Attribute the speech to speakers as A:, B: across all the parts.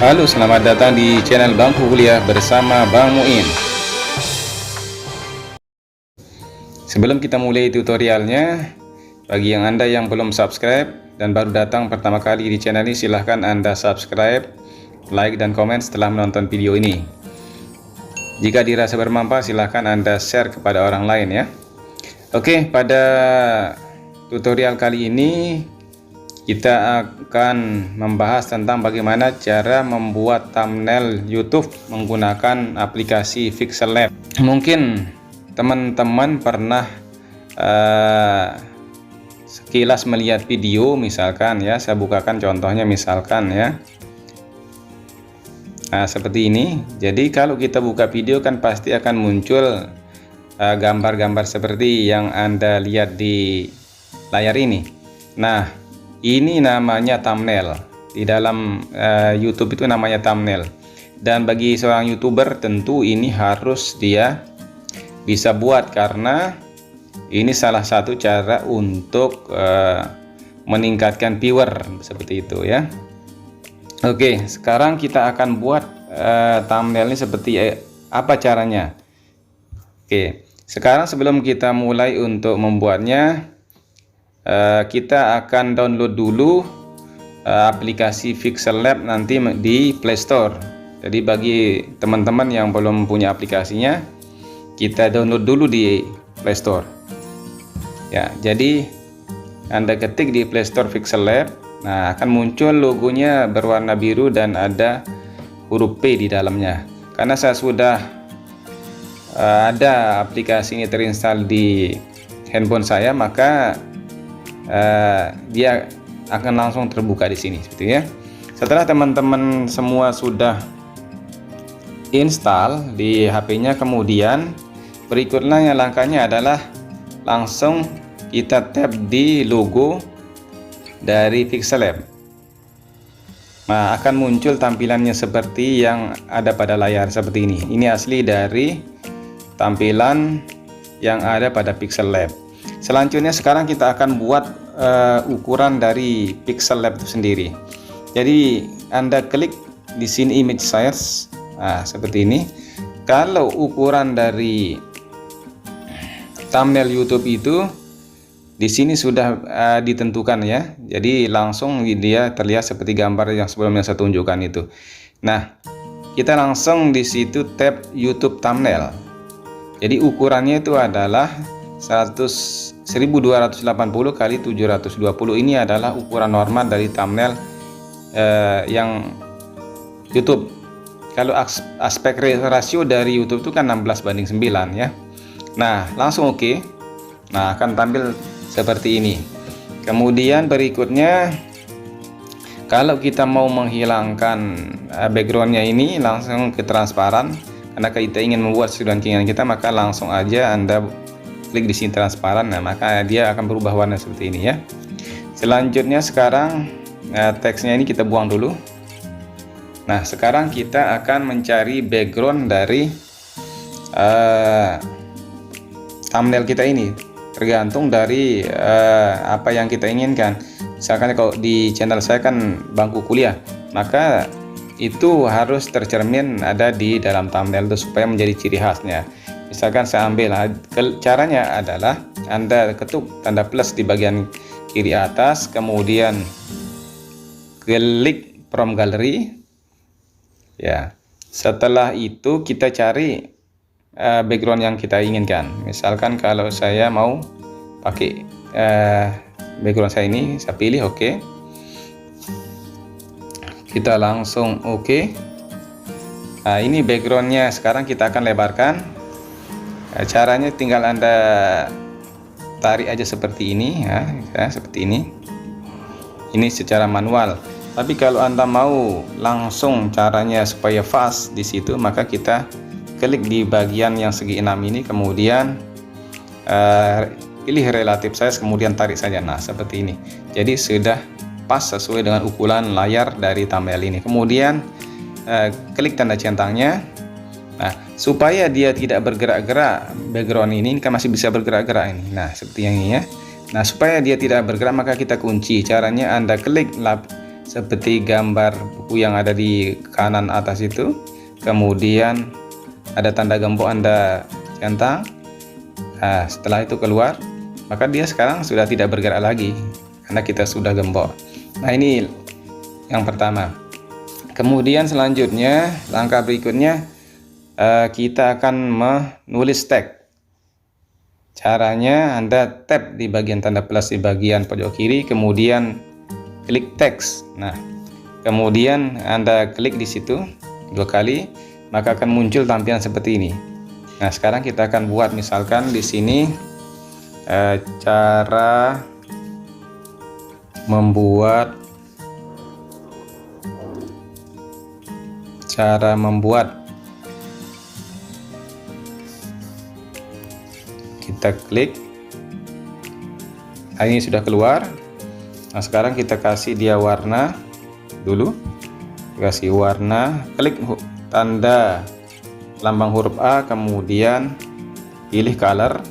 A: Halo, selamat datang di channel Bangku Kuliah bersama Bang Muin. Sebelum kita mulai tutorialnya, bagi yang Anda yang belum subscribe dan baru datang pertama kali di channel ini, silahkan Anda subscribe, like, dan komen setelah menonton video ini. Jika dirasa bermanfaat, silahkan Anda share kepada orang lain ya. Oke, pada tutorial kali ini kita akan membahas tentang bagaimana cara membuat thumbnail YouTube menggunakan aplikasi Pixel Lab. Mungkin teman-teman pernah sekilas melihat video, misalkan ya, saya bukakan contohnya misalkan ya. Nah, seperti ini. Jadi kalau kita buka video kan pasti akan muncul gambar-gambar seperti yang Anda lihat di layar ini. Nah, ini namanya thumbnail. Di dalam YouTube itu namanya thumbnail. Dan bagi seorang YouTuber tentu ini harus dia bisa buat, karena ini salah satu cara untuk meningkatkan viewer seperti itu ya. Oke, sekarang kita akan buat thumbnail ini seperti apa caranya. Oke, sekarang sebelum kita mulai untuk membuatnya, kita akan download dulu aplikasi Pixel Lab nanti di Play Store. Jadi bagi teman-teman yang belum punya aplikasinya, kita download dulu di Play Store ya. Jadi Anda ketik di Play Store Pixel Lab, nah akan muncul logonya berwarna biru dan ada huruf P di dalamnya. Karena saya sudah ada aplikasi ini terinstall di handphone saya, maka dia akan langsung terbuka di sini seperti ya. Setelah teman-teman semua sudah install di HP-nya, kemudian berikutnya langkahnya adalah langsung kita tap di logo dari Pixel Lab. Nah, akan muncul tampilannya seperti yang ada pada layar seperti ini. Ini asli dari tampilan yang ada pada Pixel Lab. Selanjutnya sekarang kita akan buat ukuran dari Pixel Lab itu sendiri. Jadi Anda klik di sini image size, nah seperti ini. Kalau ukuran dari thumbnail YouTube itu di sini sudah ditentukan ya. Jadi langsung dia terlihat seperti gambar yang sebelumnya saya tunjukkan itu. Nah, kita langsung di situ tap YouTube thumbnail. Jadi ukurannya itu adalah 1280 kali 720. Ini adalah ukuran normal dari thumbnail yang YouTube. Kalau aspek rasio dari YouTube itu kan 16:9 ya. Nah, langsung oke. Nah, akan tampil seperti ini. Kemudian berikutnya, kalau kita mau menghilangkan backgroundnya ini, langsung ke transparan. Karena kita ingin membuat sesuai keinginan kita, maka langsung aja Anda klik di sini transparan. Nah, maka dia akan berubah warna seperti ini ya. Selanjutnya sekarang teksnya ini kita buang dulu. Nah, sekarang kita akan mencari background dari thumbnail kita ini, tergantung dari apa yang kita inginkan. Misalkan kalau di channel saya kan Bangku Kuliah, maka itu harus tercermin ada di dalam thumbnail itu supaya menjadi ciri khasnya. Misalkan saya ambil, caranya adalah Anda ketuk tanda plus di bagian kiri atas, kemudian klik from gallery ya. Setelah itu kita cari background yang kita inginkan. Misalkan kalau saya mau pakai background saya ini, saya pilih oke. Kita langsung oke. Nah, ini backgroundnya. Sekarang kita akan lebarkan. Caranya tinggal Anda tarik aja seperti ini ya, seperti ini. Ini secara manual. Tapi kalau Anda mau langsung caranya supaya fast di situ, maka kita klik di bagian yang segi 6 ini, kemudian pilih relative size, kemudian tarik saja. Nah, seperti ini. Jadi sudah pas sesuai dengan ukuran layar dari thumbnail ini. Kemudian klik tanda centangnya. Nah, supaya dia tidak bergerak-gerak, background ini kan masih bisa bergerak-gerak ini. Nah, seperti yang ini ya. Nah, supaya dia tidak bergerak, maka kita kunci. Caranya Anda klik seperti gambar buku yang ada di kanan atas itu, kemudian ada tanda gembok Anda centang. Nah, setelah itu keluar, maka dia sekarang sudah tidak bergerak lagi karena kita sudah gembok. Nah, ini yang pertama. Kemudian selanjutnya, langkah berikutnya kita akan menulis teks. Caranya Anda tap di bagian tanda plus di bagian pojok kiri, kemudian klik teks. Nah, kemudian Anda klik di situ 2 kali, maka akan muncul tampilan seperti ini. Nah, sekarang kita akan buat, misalkan di sini cara membuat kita klik. Nah, ini sudah keluar. Nah, sekarang kita kasih dia warna dulu, kasih warna, klik tanda lambang huruf A, kemudian pilih color.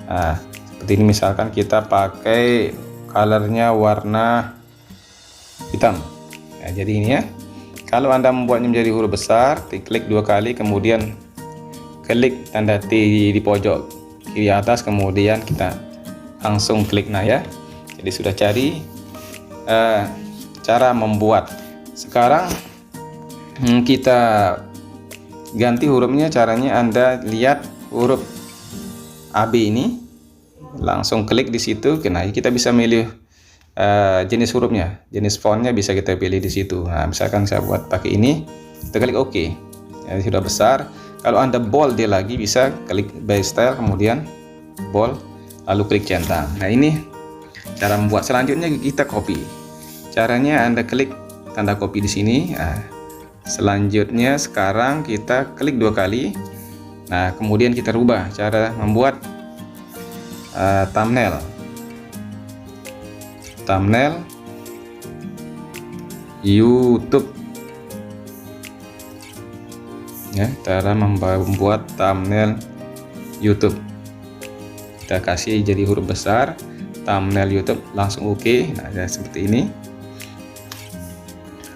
A: Nah, seperti ini, misalkan kita pakai colornya warna hitam. Nah, jadi ini ya. Kalau Anda membuatnya menjadi huruf besar, klik 2 kali, kemudian klik tanda T di pojok kiri atas, kemudian kita langsung klik. Nah ya, jadi sudah cari cara membuat. Sekarang kita ganti hurufnya. Caranya Anda lihat huruf AB ini, langsung klik di situ. Nah, kita bisa milih jenis hurufnya, jenis fontnya bisa kita pilih di situ. Nah, misalkan saya buat pakai ini, kita klik OK. Jadi sudah besar. Kalau Anda bold dia lagi, bisa klik by style, kemudian bold, lalu klik centang. Nah, ini cara membuat. Selanjutnya kita copy. Caranya Anda klik tanda copy di sini. Nah, selanjutnya sekarang kita klik 2 kali. Nah, kemudian kita rubah cara membuat thumbnail YouTube ya, cara membuat thumbnail YouTube. Kita kasih jadi huruf besar, thumbnail YouTube, langsung OK. Nah, ya, seperti ini.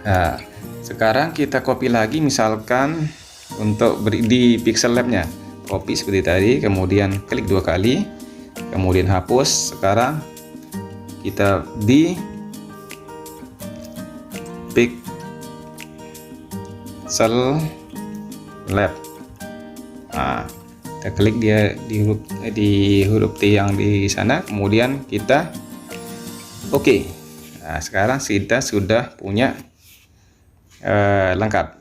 A: Nah, sekarang kita copy lagi, misalkan untuk di Pixel Lab-nya, copy seperti tadi, kemudian klik 2 kali, kemudian hapus. Sekarang kita di Pixel Lab. Nah, kita klik dia di huruf T yang di sana, kemudian kita OK. Nah, sekarang kita sudah punya lengkap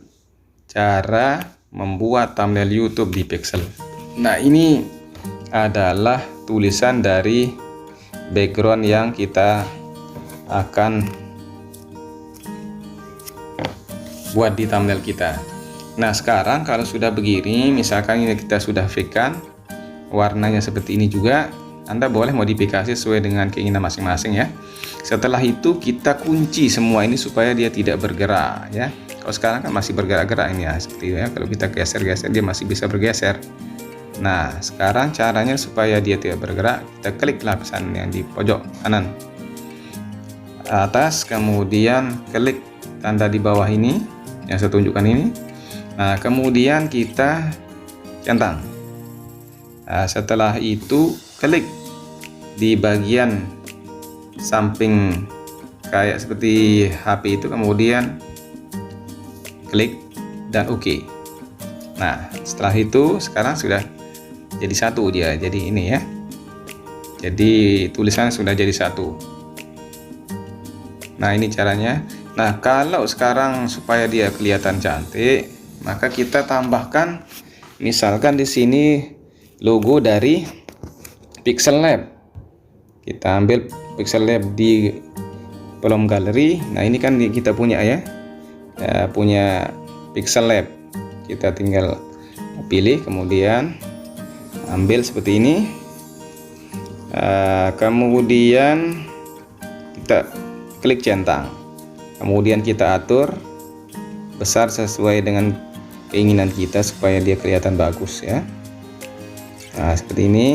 A: cara membuat thumbnail YouTube di Pixel. Nah, ini adalah tulisan dari background yang kita akan buat di thumbnail kita. Nah, sekarang kalau sudah begini, misalkan ini kita sudah fake-kan warnanya seperti ini juga, Anda boleh modifikasi sesuai dengan keinginan masing-masing ya. Setelah itu kita kunci semua ini supaya dia tidak bergerak ya. Kalau sekarang kan masih bergerak-gerak ini ya, seperti itu ya. Kalau kita geser-geser dia masih bisa bergeser. Nah, sekarang caranya supaya dia tidak bergerak, kita klik lapisan yang di pojok kanan atas, kemudian klik tanda di bawah ini yang saya tunjukkan ini. Nah, kemudian kita centang. Nah, setelah itu klik di bagian samping kayak seperti HP itu, kemudian klik dan OK. Nah, setelah itu sekarang sudah jadi satu dia. Jadi ini ya. Jadi tulisannya sudah jadi satu. Nah, ini caranya. Nah, kalau sekarang supaya dia kelihatan cantik, maka kita tambahkan misalkan di sini logo dari Pixel Lab. Kita ambil Pixel Lab di kolom galeri. Nah, ini kan kita punya ya, punya Pixel Lab. Kita tinggal pilih, kemudian ambil seperti ini. Kemudian kita klik centang, kemudian kita atur besar sesuai dengan keinginan kita supaya dia kelihatan bagus ya. Nah, seperti ini.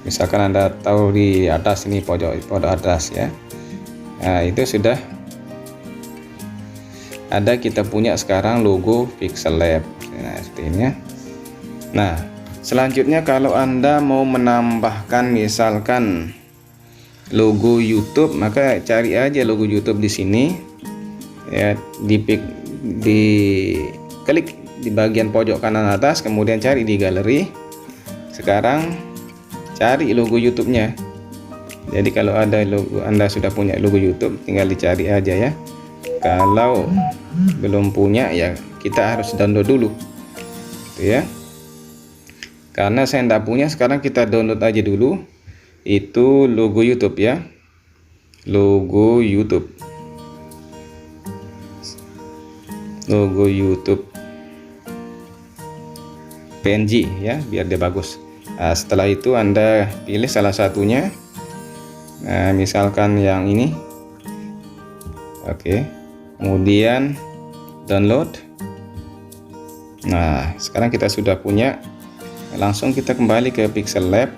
A: Misalkan Anda tahu di atas ini, pojok atas ya. Nah, itu sudah ada, kita punya sekarang logo Pixel Lab. Nah, seperti ini. Nah, selanjutnya kalau Anda mau menambahkan misalkan logo YouTube, maka cari aja logo YouTube di sini ya, klik di bagian pojok kanan atas, kemudian cari di galeri. Sekarang cari logo YouTube-nya. Jadi kalau ada logo, Anda sudah punya logo YouTube, tinggal dicari aja ya. Kalau belum punya ya kita harus download dulu tuh ya. Karena saya tidak punya, sekarang kita download aja dulu itu logo YouTube ya, logo YouTube PNG ya, biar dia bagus. Nah, setelah itu Anda pilih salah satunya. Nah, misalkan yang ini. Oke, kemudian download. Nah, sekarang kita sudah punya. Langsung kita kembali ke Pixel Lab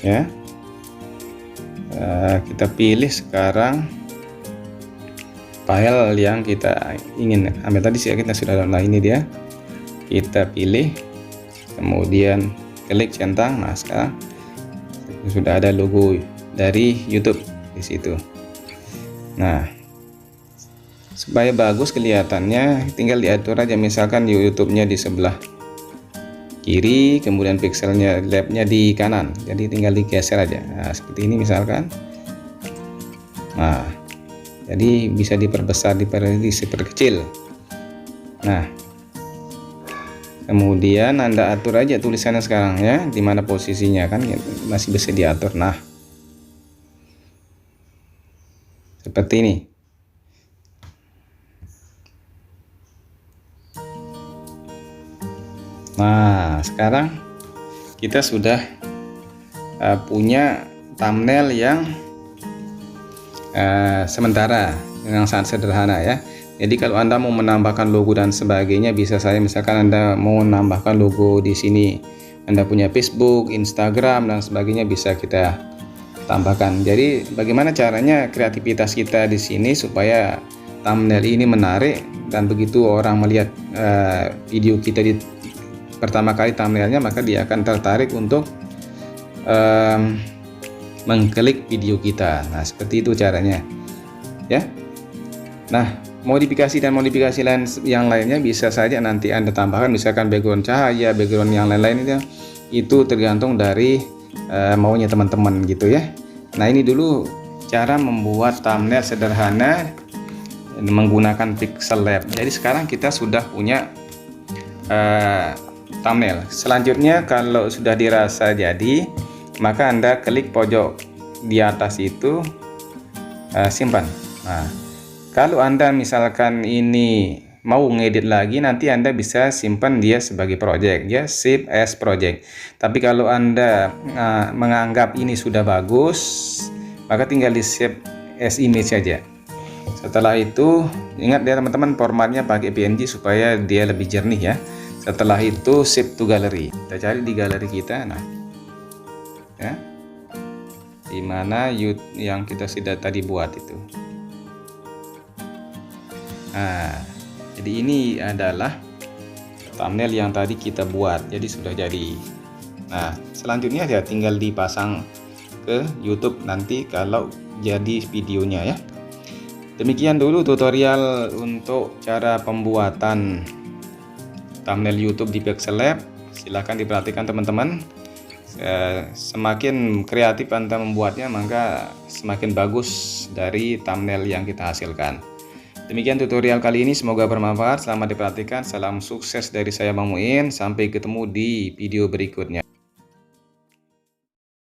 A: ya. Kita pilih sekarang file yang kita ingin ambil. Tadi sih kita sudah download, ini dia. Kita pilih, kemudian klik centang. Nah, sekarang sudah ada logo dari YouTube di situ. Nah, supaya bagus kelihatannya, tinggal diatur aja. Misalkan YouTube-nya di sebelah kiri, kemudian Pixelnya Lab-nya di kanan. Jadi tinggal digeser aja. Nah, seperti ini misalkan. Nah, jadi bisa diperbesar, diperkecil. Nah, kemudian Anda atur aja tulisannya sekarang ya, di mana posisinya kan masih bisa diatur. Nah, seperti ini. Nah, sekarang kita sudah punya thumbnail yang sementara, yang sangat sederhana ya. Jadi kalau Anda mau menambahkan logo dan sebagainya, bisa saja misalkan Anda mau menambahkan logo di sini, Anda punya Facebook, Instagram dan sebagainya, bisa kita tambahkan. Jadi bagaimana caranya kreativitas kita di sini supaya thumbnail ini menarik, dan begitu orang melihat video kita di pertama kali thumbnailnya, maka dia akan tertarik untuk mengklik video kita. Nah, seperti itu caranya ya. Nah, modifikasi lain yang lainnya bisa saja nanti Anda tambahkan, misalkan background cahaya, background yang lain-lain itu tergantung dari maunya teman-teman gitu ya. Nah, ini dulu cara membuat thumbnail sederhana menggunakan Pixel Lab. Jadi sekarang kita sudah punya thumbnail. Selanjutnya kalau sudah dirasa jadi, maka Anda klik pojok di atas itu, simpan. Nah, kalau Anda misalkan ini mau ngedit lagi, nanti Anda bisa simpan dia sebagai project ya, save as project. Tapi kalau Anda menganggap ini sudah bagus, maka tinggal di save as image saja. Setelah itu ingat ya teman-teman, formatnya pakai PNG supaya dia lebih jernih ya. Setelah itu save to gallery. Kita cari di galeri kita. Nah, ya, dimana yang kita sudah tadi buat itu. Nah, jadi ini adalah thumbnail yang tadi kita buat, jadi sudah jadi. Nah, selanjutnya ya tinggal dipasang ke YouTube nanti kalau jadi videonya ya. Demikian dulu tutorial untuk cara pembuatan thumbnail YouTube di Pixel Lab. Silahkan diperhatikan teman-teman. Semakin kreatif Anda membuatnya, maka semakin bagus dari thumbnail yang kita hasilkan. Demikian tutorial kali ini, semoga bermanfaat. Selamat diperhatikan. Salam sukses dari saya Bang Muin. Sampai ketemu di video berikutnya.